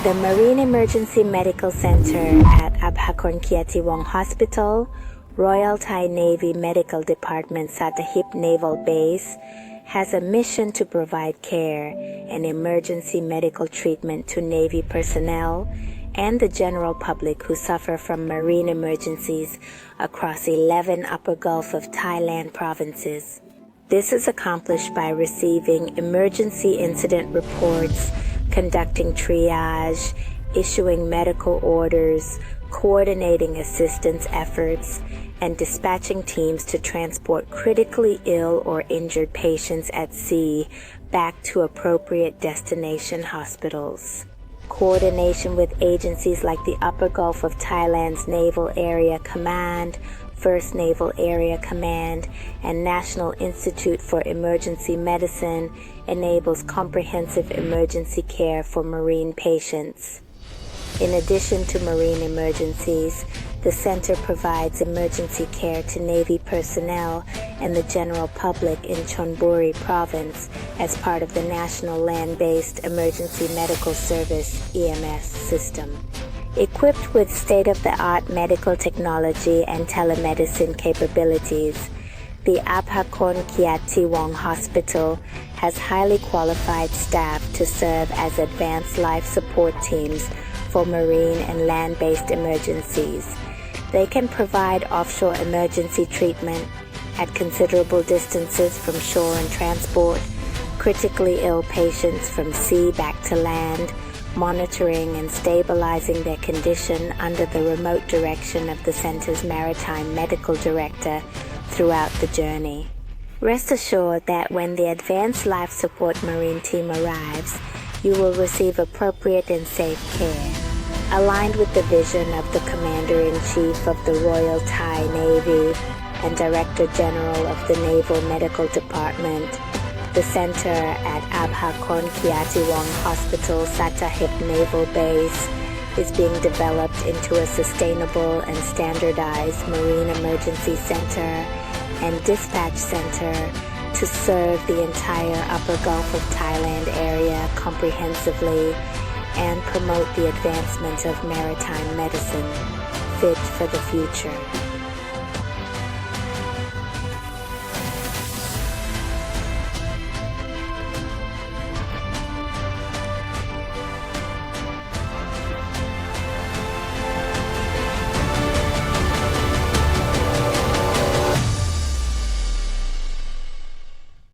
The Marine Emergency Medical Center at Abhakornkiatiwong Hospital, Royal Thai Navy Medical Department Sattahip Naval Base, has a mission to provide care and emergency medical treatment to Navy personnel and the general public who suffer from marine emergencies across 11 Upper Gulf of Thailand provinces. This is accomplished by receiving emergency incident reports, conducting triage, issuing medical orders, coordinating assistance efforts, and dispatching teams to transport critically ill or injured patients at sea back to appropriate destination hospitals. Coordination with agencies like the Upper Gulf of Thailand's Naval Area Command, 1st Naval Area Command, and National Institute for Emergency Medicine enables comprehensive emergency care for marine patients. In addition to marine emergencies, the center provides emergency care to Navy personnel and the general public in Chonburi Province as part of the National Land-Based Emergency Medical Service (EMS) system. Equipped with state-of-the-art medical technology and telemedicine capabilities, the Abhakornkiatiwong Hospital has highly qualified staff to serve as advanced life support teams for marine and land-based emergencies. They can provide offshore emergency treatment at considerable distances from shore and transport, critically ill patients from sea back to land, monitoring and stabilizing their condition under the remote direction of the center's maritime medical director throughout the journey. Rest assured that when the Advanced Life Support Marine Team arrives, you will receive appropriate and safe care. Aligned with the vision of the Commander-in-Chief of the Royal Thai Navy and Director General of the Naval Medical Department, the center at Abhakornkiatiwong Hospital Sattahip Naval Base is being developed into a sustainable and standardized marine emergency center and dispatch center to serve the entire Upper Gulf of Thailand area comprehensively and promote the advancement of maritime medicine fit for the future.